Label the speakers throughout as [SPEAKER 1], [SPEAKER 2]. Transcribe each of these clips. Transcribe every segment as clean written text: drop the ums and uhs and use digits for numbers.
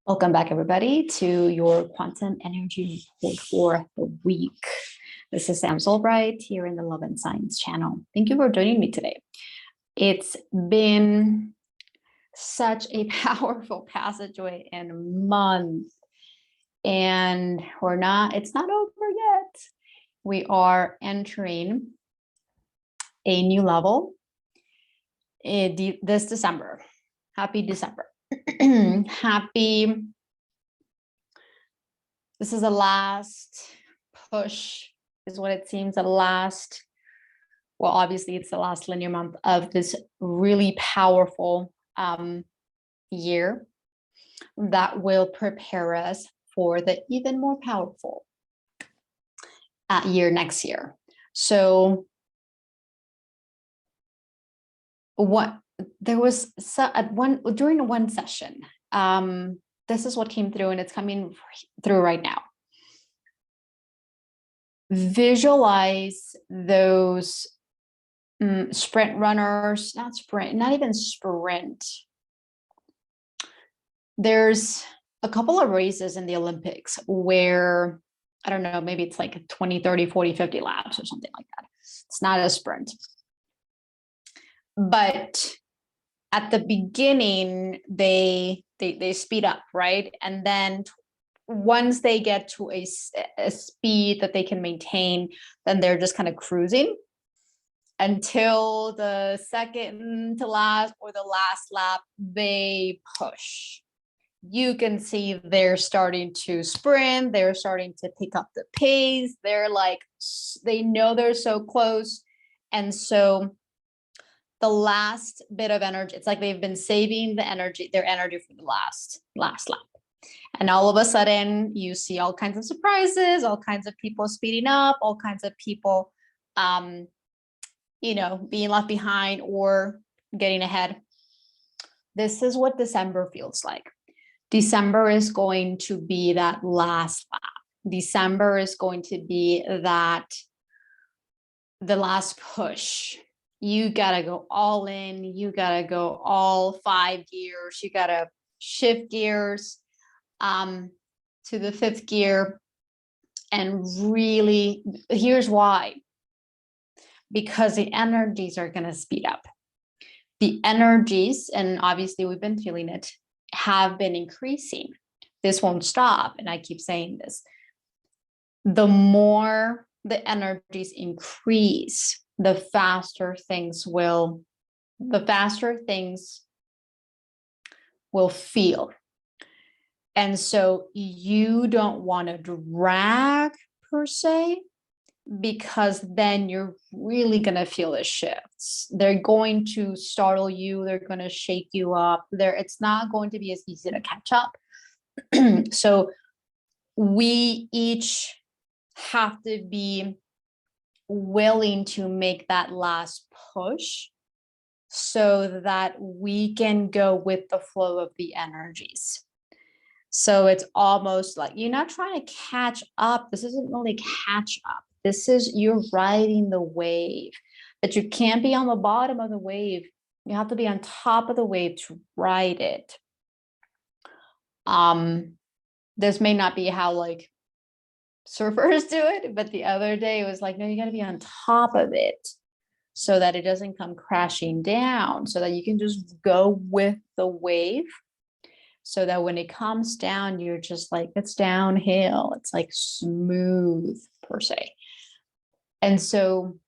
[SPEAKER 1] Welcome back, everybody, to your quantum energy report for the week. This is Sam SolBright here in the Love and Science channel. Thank you for joining me today. It's been such a powerful passageway and month, and it's not over yet. We are entering a new level this December. Happy December. This is the last push, is what it seems. Obviously it's the last linear month of this really powerful year that will prepare us for the even more powerful year next year. So during one session, this is what came through, and it's coming through right now. Visualize those sprint runners, not even sprint. There's a couple of races in the Olympics where, I don't know, maybe it's like 20, 30, 40, 50 laps or something like that. It's not a sprint. But at the beginning, they speed up, right? And then once they get to a speed that they can maintain, then they're just kind of cruising until the second to last or the last lap, they push. You can see they're starting to sprint. They're starting to pick up the pace. They know they're so close. And so the last bit of energy, it's like they've been saving their energy for the last lap. And all of a sudden you see all kinds of surprises, all kinds of people speeding up, all kinds of people, being left behind or getting ahead. This is what December feels like. December is going to be that last lap. December is going to be the last push. You got to go all in. You got to go all 5 gears. You got to shift gears to the 5th gear. And really, here's why. Because the energies are going to speed up. The energies, and obviously we've been feeling it, have been increasing. This won't stop. And I keep saying this. The more the energies increase, the faster things will feel. And so you don't want to drag per se, because then you're really going to feel the shifts. They're going to startle you. They're going to shake you up. It's not going to be as easy to catch up. So we each have to be willing to make that last push so that we can go with the flow of the energies. So it's almost like you're not trying to catch up. This isn't really catch up. This is you're riding the wave, but you can't be on the bottom of the wave. You have to be on top of the wave to ride it. This may not be how surfers do it, but the other day it was like, no, you got to be on top of it so that it doesn't come crashing down, so that you can just go with the wave, so that when it comes down, you're just like, it's downhill. It's like smooth per se. And so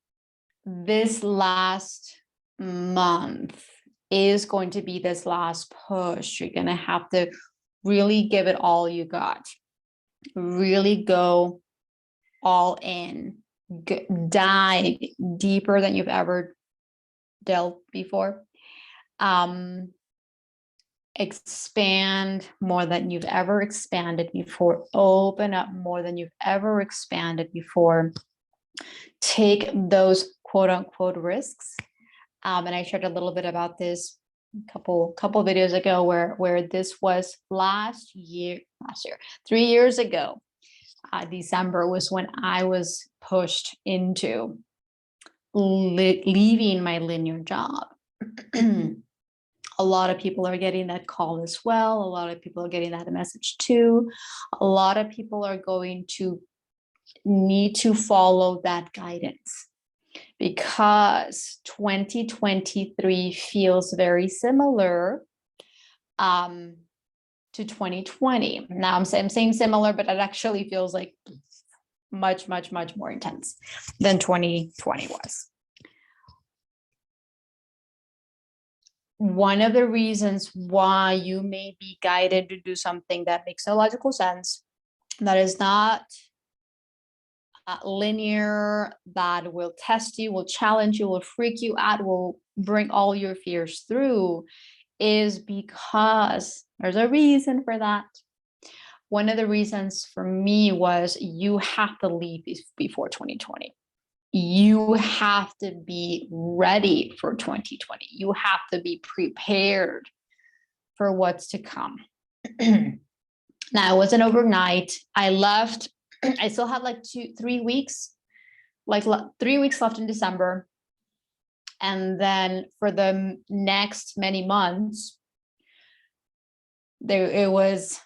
[SPEAKER 1] this last month is going to be this last push. You're going to have to really give it all you got. Really go all in, dive deeper than you've ever delved before, expand more than you've ever expanded before, open up more than you've ever expanded before, take those quote unquote risks. And I shared a little bit about this a couple videos ago where this was last year, 3 years ago. December was when I was pushed into leaving my linear job. A lot of people are getting that call as well. A lot of people are getting that message too. A lot of people are going to need to follow that guidance, because 2023 feels very similar to 2020. Now I'm saying similar, but it actually feels like much, much, much more intense than 2020 was. One of the reasons why you may be guided to do something that makes no logical sense, that is not linear, that will test you, will challenge you, will freak you out, will bring all your fears through, is because there's a reason for that. One of the reasons for me was you have to leave before 2020. You have to be ready for 2020. You have to be prepared for what's to come. Now, it wasn't overnight. I left. I still had like 3 weeks, like 3 weeks left in December. And then for the next many months, it was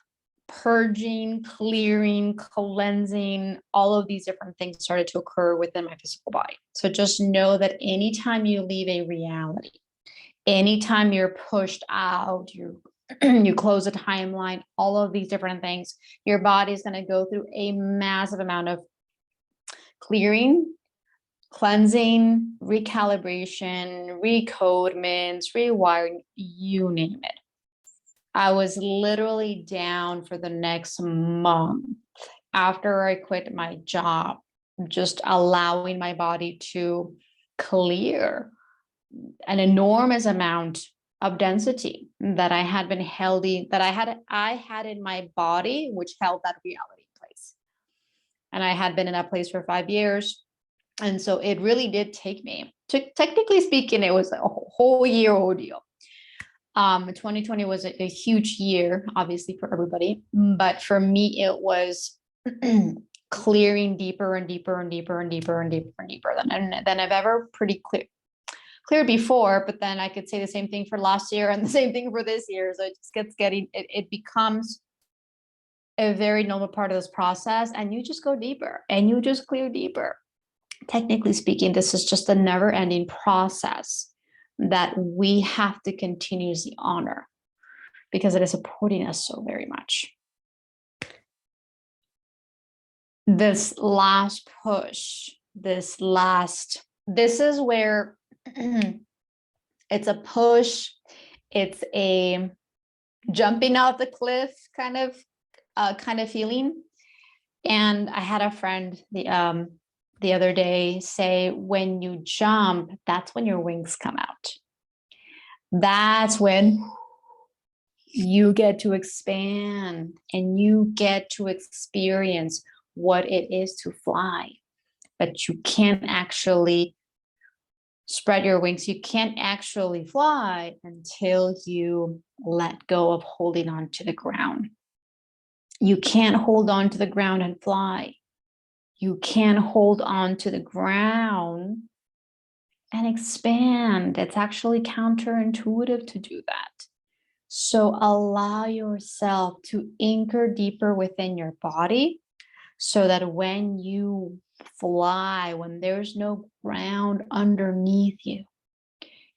[SPEAKER 1] purging, clearing, cleansing. All of these different things started to occur within my physical body. So just know that anytime you leave a reality, anytime you're pushed out, you close a timeline, all of these different things, your body's going to go through a massive amount of clearing, cleansing, recalibration, recodements, rewiring, you name it. I was literally down for the next month after I quit my job, just allowing my body to clear an enormous amount of density that I had been I had in my body, which held that reality in place. And I had been in that place for 5 years. And so it really did take me, technically speaking, it was a whole year ordeal. 2020 was a huge year, obviously, for everybody. But for me, it was clearing deeper and deeper and deeper and deeper and deeper and deeper than I've ever pretty clear before. But then I could say the same thing for last year and the same thing for this year. So it just it becomes a very normal part of this process. And you just go deeper and you just clear deeper. Technically speaking, this is just a never-ending process that we have to continuously honor because it is supporting us so very much. This last push, this is where it's a push, it's a jumping off the cliff kind of feeling. And I had a friend the other day say, when you jump, that's when your wings come out. That's when you get to expand and you get to experience what it is to fly. But you can't actually spread your wings. You can't actually fly until you let go of holding on to the ground. You can't hold on to the ground and fly. You can hold on to the ground and expand. It's actually counterintuitive to do that. So allow yourself to anchor deeper within your body so that when you fly, when there's no ground underneath you,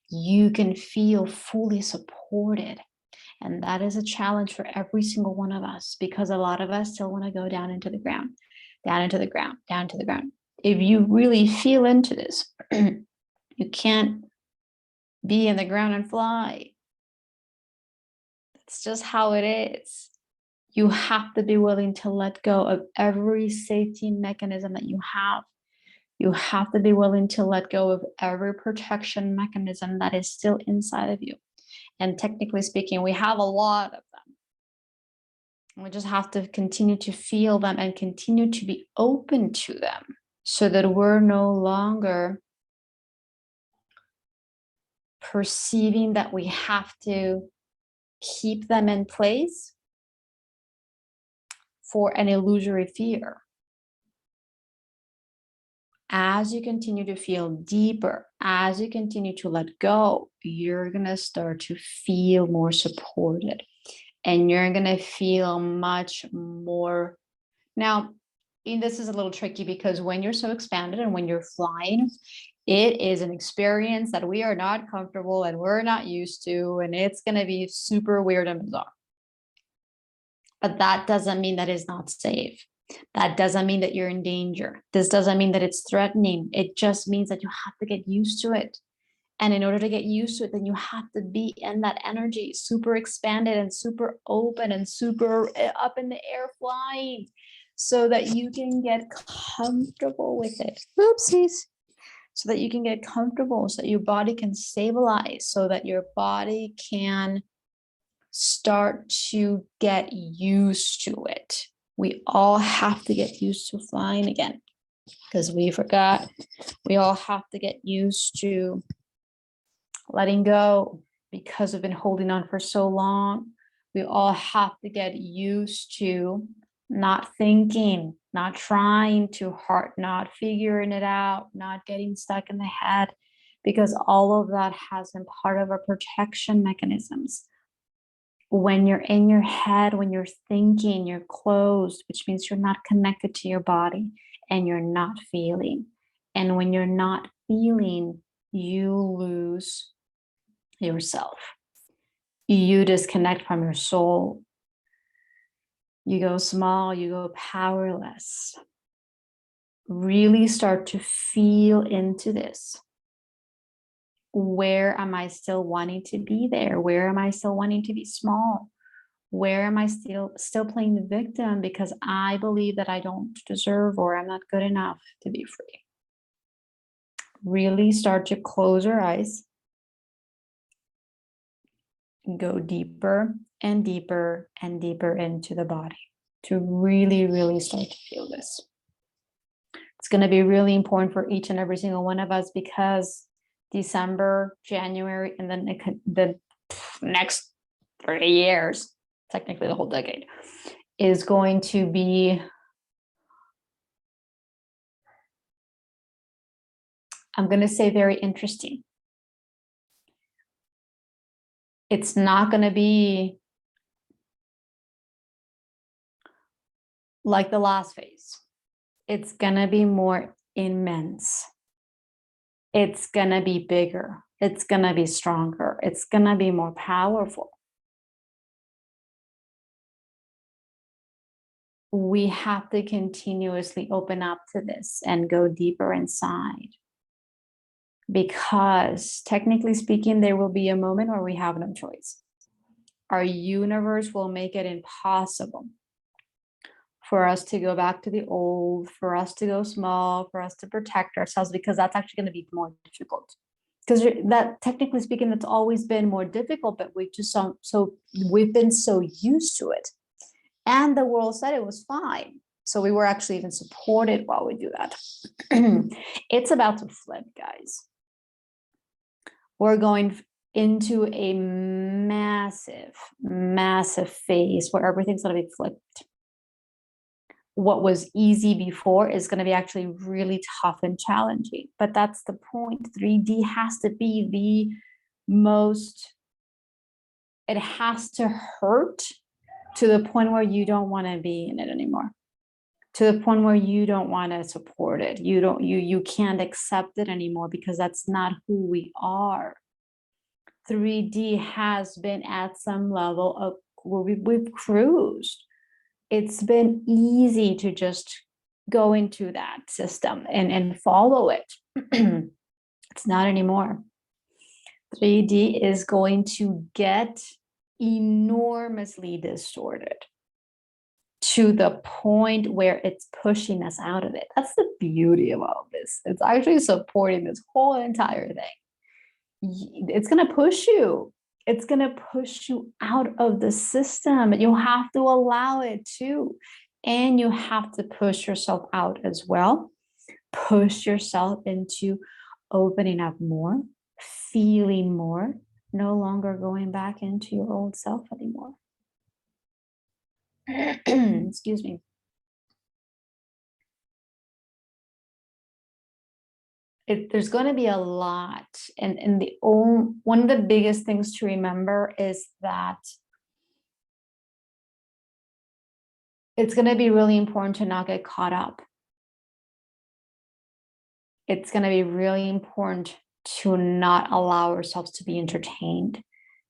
[SPEAKER 1] you can feel fully supported. And that is a challenge for every single one of us, because a lot of us still want to go down into the ground. Down into the ground, down to the ground. If you really feel into this, you can't be in the ground and fly. It's just how it is. You have to be willing to let go of every safety mechanism that you have. You have to be willing to let go of every protection mechanism that is still inside of you. And technically speaking, we have a lot of them. We just have to continue to feel them and continue to be open to them so that we're no longer perceiving that we have to keep them in place for an illusory fear. as you continue to feel deeper, as you continue to let go, you're going to start to feel more supported, and you're going to feel much more. Now, and this is a little tricky because when you're so expanded and when you're flying, it is an experience that we are not comfortable and we're not used to, and it's going to be super weird and bizarre. But that doesn't mean that it's not safe. That doesn't mean that you're in danger. This doesn't mean that it's threatening. It just means that you have to get used to it. And in order to get used to it, then you have to be in that energy, super expanded and super open and super up in the air flying, so that you can get comfortable with it. Oopsies. So that you can get comfortable, so that your body can stabilize, so that your body can start to get used to it. We all have to get used to flying again, because we forgot. We all have to get used to letting go because we've been holding on for so long. We all have to get used to not thinking, not trying too hard, not figuring it out, not getting stuck in the head, because all of that has been part of our protection mechanisms. When you're in your head, when you're thinking, you're closed, which means you're not connected to your body and you're not feeling. And when you're not feeling, you lose yourself. You disconnect from your soul. You go small, you go powerless. Really start to feel into this. Where am I still wanting to be there? Where am I still wanting to be small? Where am I still playing the victim because I believe that I don't deserve or I'm not good enough to be free? Really start to close your eyes. Go deeper and deeper and deeper into the body to really, really start to feel this. It's going to be really important for each and every single one of us, because December, January, and then the next 30 years, technically the whole decade, is going to be, I'm going to say, very interesting. It's not going to be like the last phase. It's going to be more immense. It's going to be bigger. It's going to be stronger. It's going to be more powerful. We have to continuously open up to this and go deeper inside. Because technically speaking, there will be a moment where we have no choice. Our universe will make it impossible for us to go back to the old, for us to go small, for us to protect ourselves, because that's actually going to be more difficult. Because that, technically speaking, that's always been more difficult, but we've been so used to it. And the world said it was fine. So we were actually even supported while we do that. It's about to flip, guys. We're going into a massive, massive phase where everything's going to be flipped. What was easy before is going to be actually really tough and challenging. But that's the point. 3D has to be the most, it has to hurt to the point where you don't want to be in it anymore. To the point where you don't want to support it. You can't accept it anymore, because that's not who we are. 3D has been at some level of where we've cruised. It's been easy to just go into that system and follow it. It's not anymore. 3D is going to get enormously distorted to the point where it's pushing us out of it. That's the beauty of all of this. It's actually supporting this whole entire thing. It's going to push you. It's going to push you out of the system. You have to allow it to. And you have to push yourself out as well. Push yourself into opening up more, feeling more, no longer going back into your old self anymore. Excuse me. there's going to be a lot. And one of the biggest things to remember is that it's going to be really important to not get caught up. It's going to be really important to not allow ourselves to be entertained,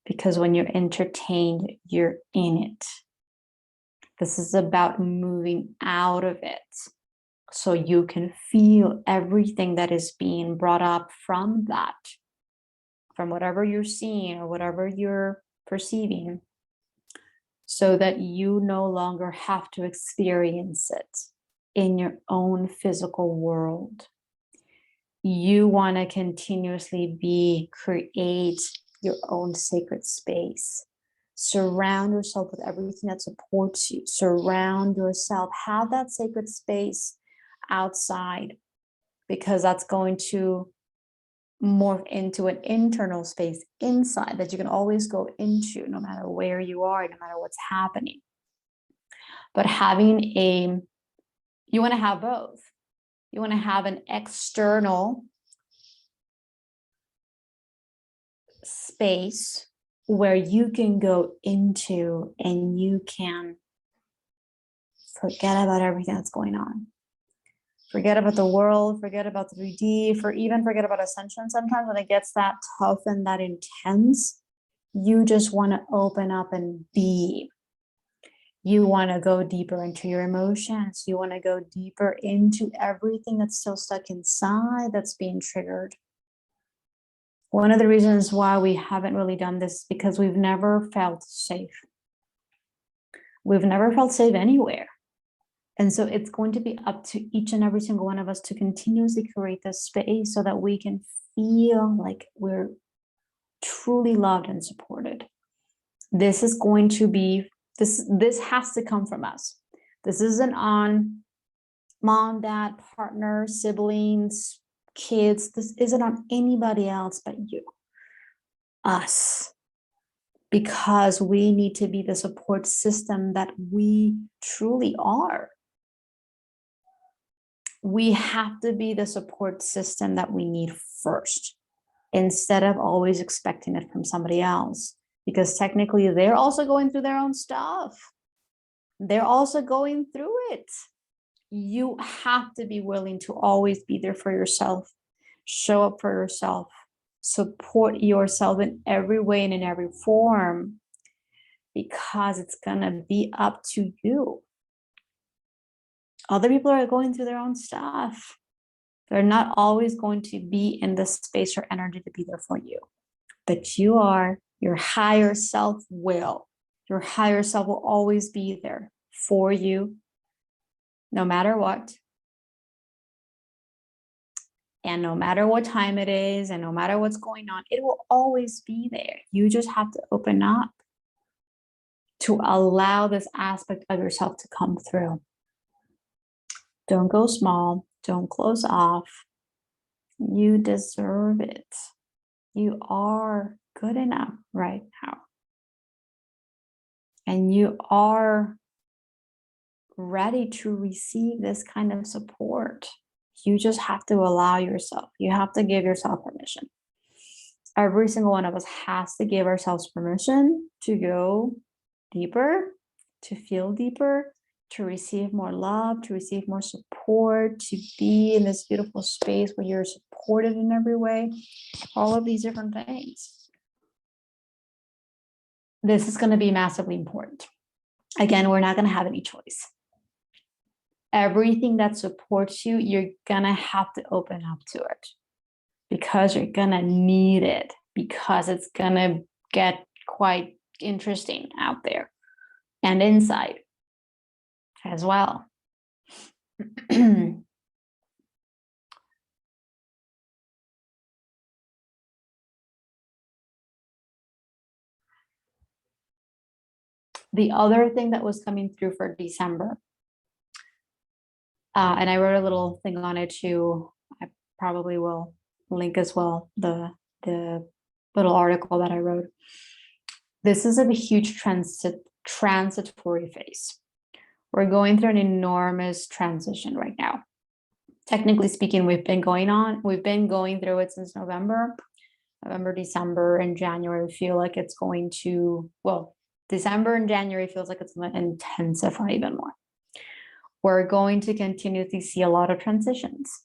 [SPEAKER 1] because when you're entertained, you're in it. This is about moving out of it so you can feel everything that is being brought up from that, from whatever you're seeing or whatever you're perceiving, so that you no longer have to experience it in your own physical world. You want to continuously create your own sacred space. Surround yourself with everything that supports you. Surround yourself. Have that sacred space outside, because that's going to morph into an internal space inside that you can always go into, no matter where you are, no matter what's happening. But you want to have both. You want to have an external space where you can go into and you can forget about everything that's going on. Forget about the world, forget about 3D, forget about Ascension. Sometimes when it gets that tough and that intense, you just want to open up and be. You want to go deeper into your emotions. You want to go deeper into everything that's still stuck inside, that's being triggered. One of the reasons why we haven't really done this is because we've never felt safe. We've never felt safe anywhere. And so it's going to be up to each and every single one of us to continuously create this space so that we can feel like we're truly loved and supported. This is going to be, this has to come from us. This isn't on mom, dad, partner, siblings, kids. This isn't on anybody else but you, us. Because we need to be the support system that we truly are. We have to be the support system that we need first, instead of always expecting it from somebody else, because technically they're also going through their own stuff. They're also going through it. You have to be willing to always be there for yourself, show up for yourself, support yourself in every way and in every form, because it's going to be up to you. Other people are going through their own stuff. They're not always going to be in the space or energy to be there for you. But you are, your higher self will. Your higher self will always be there for you, no matter what. And no matter what time it is, and no matter what's going on, it will always be there. You just have to open up to allow this aspect of yourself to come through. Don't go small. Don't close off. You deserve it. You are good enough right now. And you are ready to receive this kind of support. You just have to allow yourself. You have to give yourself permission. Every single one of us has to give ourselves permission to go deeper, to feel deeper, to receive more love, to receive more support, to be in this beautiful space where you're supported in every way, all of these different things. This is going to be massively important. Again, we're not going to have any choice. Everything that supports you, you're going to have to open up to it, because you're going to need it, because it's going to get quite interesting out there and inside as well. The other thing that was coming through for December, and I wrote a little thing on it too. I probably will link as well the little article that I wrote. This is a huge transitory phase. We're going through an enormous transition right now. technically speaking, we've been going through it since November, December, and January feel like it's going to, well, December and January feels like it's going to intensify even more. We're going to continuously see a lot of transitions.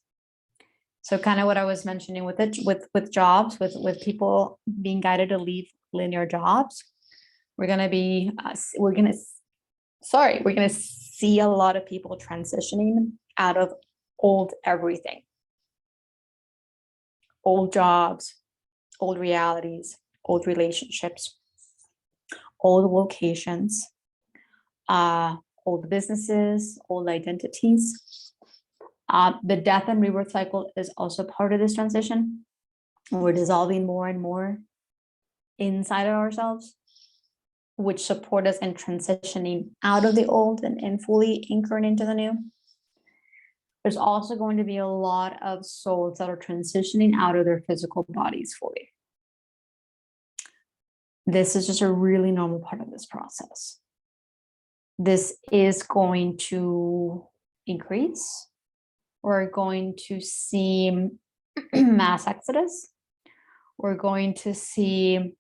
[SPEAKER 1] So kind of what I was mentioning with it, with jobs, with people being guided to leave linear jobs, we're going to see a lot of people transitioning out of old everything, old jobs, old realities, old relationships, old locations, old businesses, old identities. The death and rebirth cycle is also part of this transition. We're dissolving more and more inside of ourselves, which support us in transitioning out of the old and fully anchoring into the new. There's also going to be a lot of souls that are transitioning out of their physical bodies fully. This is just a really normal part of this process. This is going to increase. We're going to see mass exodus. We're going to see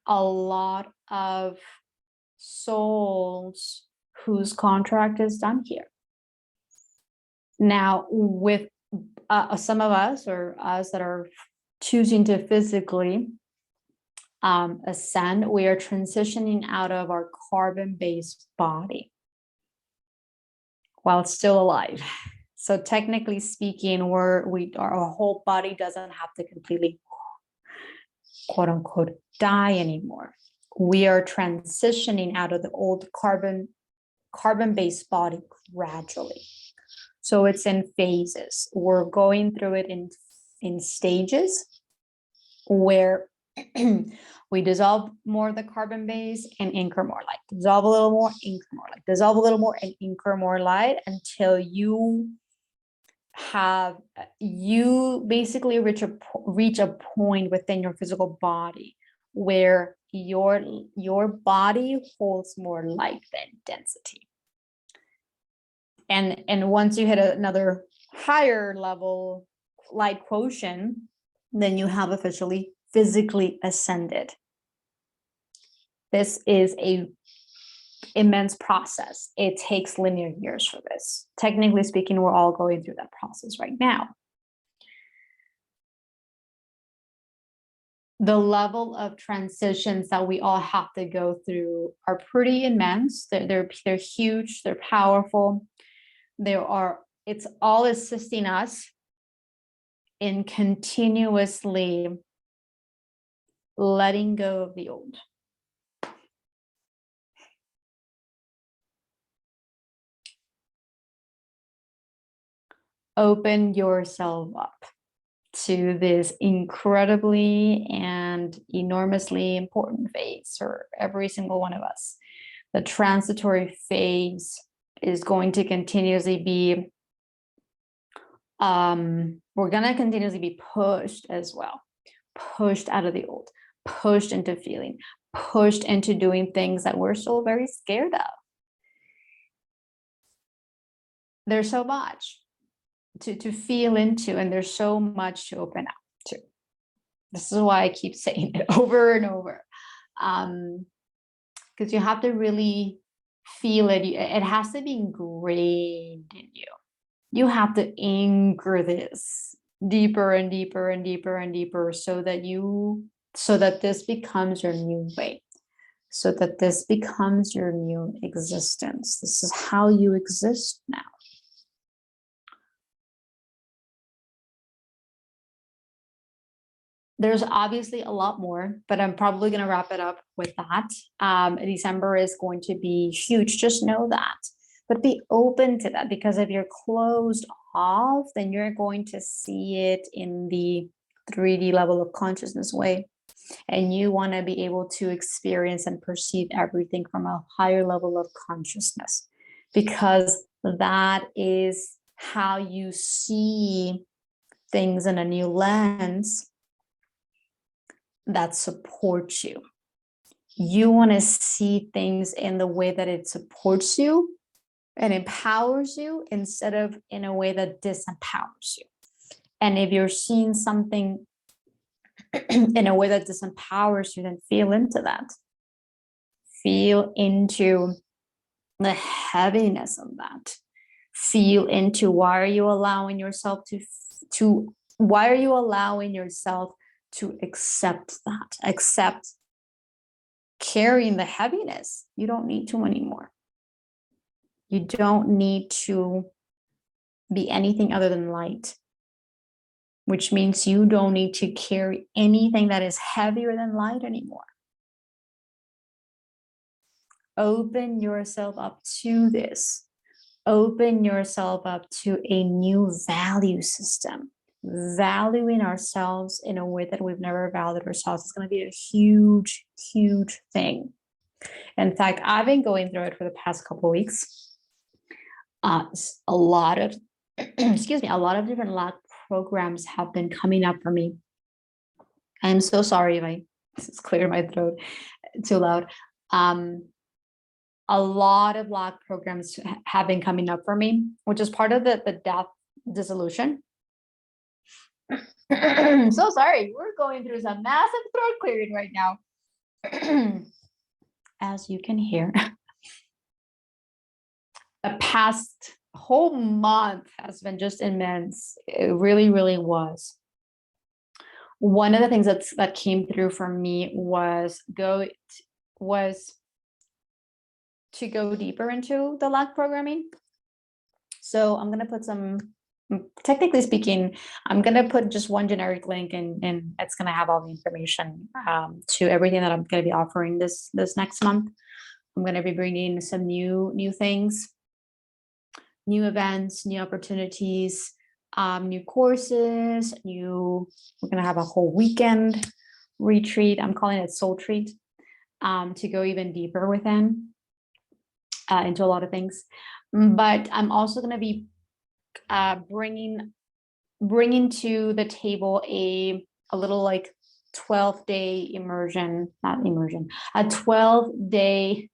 [SPEAKER 1] a lot of souls whose contract is done here. Now, with some of us, or us that are choosing to physically ascend, we are transitioning out of our carbon-based body while still alive. So technically speaking, our whole body doesn't have to completely, quote unquote, die anymore. We are transitioning out of the old carbon-based body gradually. So it's in phases. We're going through it in stages where we dissolve more of the carbon base and anchor more light. Dissolve a little more, anchor more light. Dissolve a little more and anchor more light until you basically reach a point within your physical body where your body holds more light than density. And once you hit another higher level light quotient, then you have officially physically ascended. This is an immense process. It takes linear years for this. Technically speaking, we're all going through that process right now. The level of transitions that we all have to go through are pretty immense. They're huge, they're powerful. It's all assisting us in continuously letting go of the old. Open yourself up to this incredibly and enormously important phase for every single one of us. The transitory phase is going to continuously be, we're going to continuously be pushed as well, pushed out of the old, pushed into feeling, pushed into doing things that we're so very scared of. There's so much to feel into, and there's so much to open up to. This is why I keep saying it over and over, because you have to really feel it. It has to be ingrained in you. You have to anchor this deeper and deeper and deeper and deeper so that this becomes your new way, so that this becomes your new existence. This is how you exist now. There's obviously a lot more, but I'm probably going to wrap it up with that. December is going to be huge. Just know that. But be open to that, because if you're closed off, then you're going to see it in the 3D level of consciousness way. And you want to be able to experience and perceive everything from a higher level of consciousness, because that is how you see things in a new lens that supports you. You want to see things in the way that it supports you and empowers you instead of in a way that disempowers you. And if you're seeing something in a way that disempowers you, then feel into that. Feel into the heaviness of that. Feel into why are you allowing yourself to why are you allowing yourself to accept that? Accept carrying the heaviness. You don't need to anymore. You don't need to be anything other than light, which means you don't need to carry anything that is heavier than light anymore. Open yourself up to this. Open yourself up to a new value system. Valuing ourselves in a way that we've never valued ourselves is going to be a huge, huge thing. In fact, I've been going through it for the past couple of weeks. A lot of, excuse me, a lot of different LAC programs have been coming up for me. I'm so sorry if I clear my throat too loud. A lot of LAC programs have been coming up for me, which is part of the death dissolution. So sorry, we're going through some massive throat clearing right now. As you can hear, the past whole month has been just immense. It really, really was. One of the things that came through for me was to go deeper into the LAC programming. So I'm going to put some, technically speaking, I'm going to put just one generic link and it's going to have all the information to everything that I'm going to be offering this next month. I'm going to be bringing some new things, new events, new opportunities, new courses, we're going to have a whole weekend retreat. I'm calling it Soul Treat, to go even deeper within into a lot of things. But I'm also going to be bringing to the table a little like 12-day immersion, not immersion, a 12-day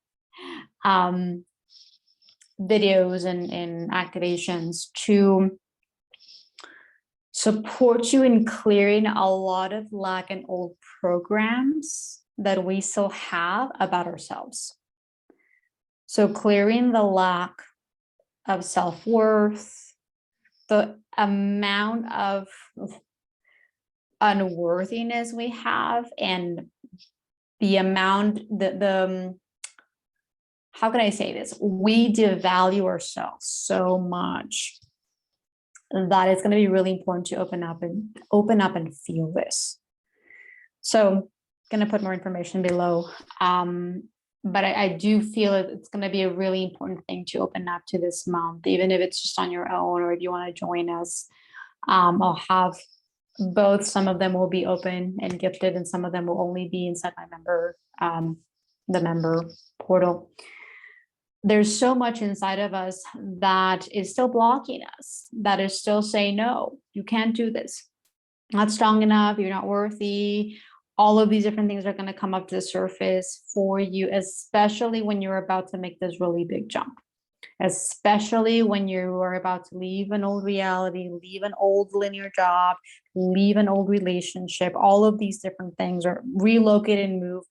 [SPEAKER 1] videos and activations to support you in clearing a lot of lack and old programs that we still have about ourselves. So clearing the lack of self-worth, the amount of unworthiness we have, and the amount how can I say this? We devalue ourselves so much that it's going to be really important to open up and feel this. So I'm going to put more information below. But I do feel it's going to be a really important thing to open up to this month, even if it's just on your own, or if you want to join us. I'll have both. Some of them will be open and gifted, and some of them will only be inside my the member portal. There's so much inside of us that is still blocking us, that is still saying, no, you can't do this. Not strong enough. You're not worthy. All of these different things are going to come up to the surface for you, especially when you're about to make this really big jump, especially when you are about to leave an old reality, leave an old linear job, leave an old relationship. All of these different things are relocate and move.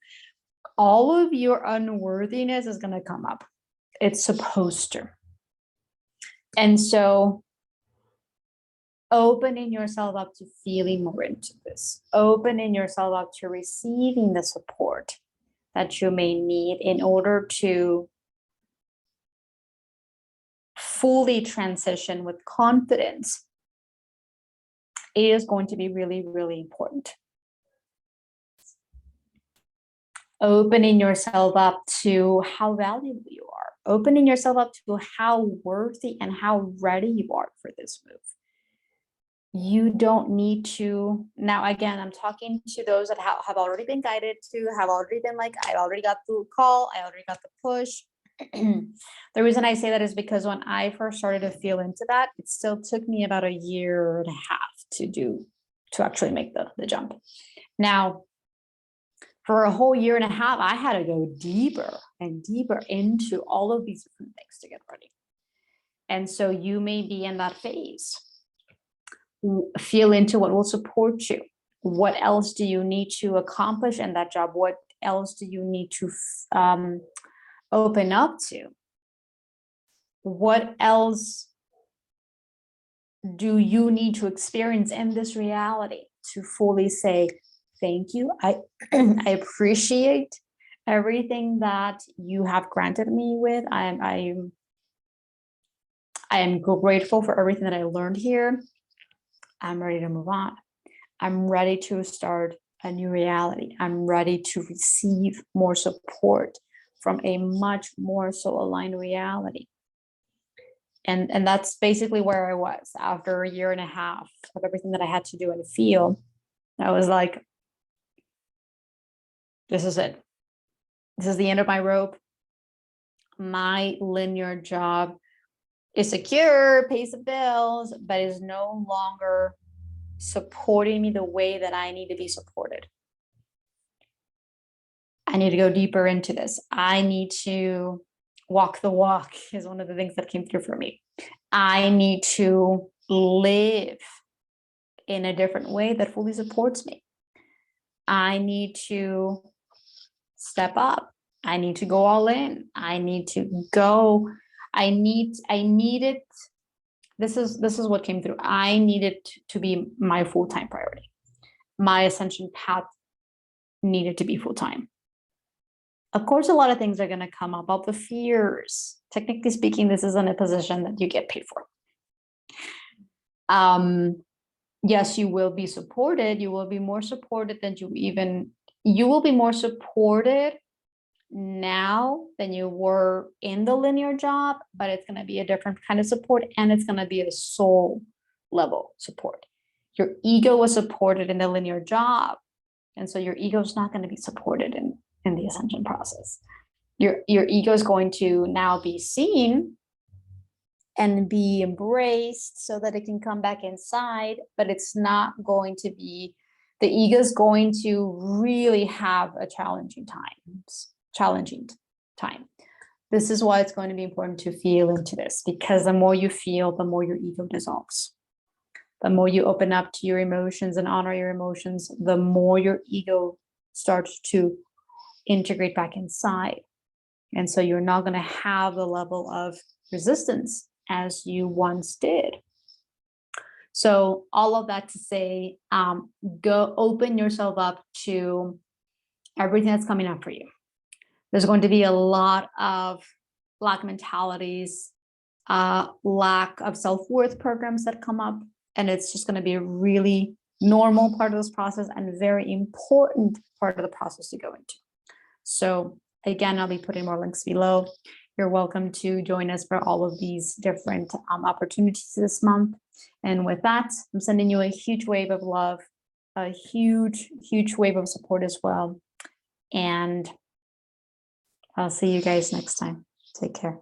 [SPEAKER 1] All of your unworthiness is going to come up. It's supposed to. And so opening yourself up to feeling more into this, opening yourself up to receiving the support that you may need in order to fully transition with confidence, it is going to be really, really important. Opening yourself up to how valuable you are, opening yourself up to how worthy and how ready you are for this move. You don't need to, now again, I'm talking to those that have already been guided to, have already been like, I already got the call, I already got the push. The reason I say that is because when I first started to feel into that, it still took me about a year and a half to actually make the jump. Now, for a whole year and a half, I had to go deeper and deeper into all of these different things to get ready. And so you may be in that phase. Feel into what will support you. What else do you need to accomplish in that job? What else do you need to open up to? What else do you need to experience in this reality to fully say, thank you, I appreciate everything that you have granted me with. I am grateful for everything that I learned here. I'm ready to move on. I'm ready to start a new reality. I'm ready to receive more support from a much more so aligned reality. And that's basically where I was after a year and a half of everything that I had to do and feel. I was like, this is it. This is the end of my rope. My linear job is secure, pays the bills, but is no longer supporting me the way that I need to be supported. I need to go deeper into this. I need to walk the walk is one of the things that came through for me. I need to live in a different way that fully supports me. I need to step up. I need to go all in. I need to go. I needed. This is what came through. I needed to be my full-time priority. My ascension path needed to be full-time. Of course, a lot of things are going to come up about the fears. Technically speaking, this isn't a position that you get paid for. Yes, you will be supported. You will be more supported than you will be more supported now than you were in the linear job, but it's going to be a different kind of support, and it's going to be a soul level support. Your ego was supported in the linear job, and so your ego is not going to be supported in the ascension process. Your ego is going to now be seen and be embraced so that it can come back inside, but it's not going to be, the ego is going to really have a challenging time. This is why it's going to be important to feel into this, because the more you feel, the more your ego dissolves. The more you open up to your emotions and honor your emotions, the more your ego starts to integrate back inside. And so you're not going to have the level of resistance as you once did. So all of that to say, go open yourself up to everything that's coming up for you. There's going to be a lot of lack mentalities, lack of self-worth programs that come up, and it's just going to be a really normal part of this process and very important part of the process to go into. So again, I'll be putting more links below. You're welcome to join us for all of these different opportunities this month. And with that, I'm sending you a huge wave of love, a huge, huge wave of support as well. And I'll see you guys next time. Take care.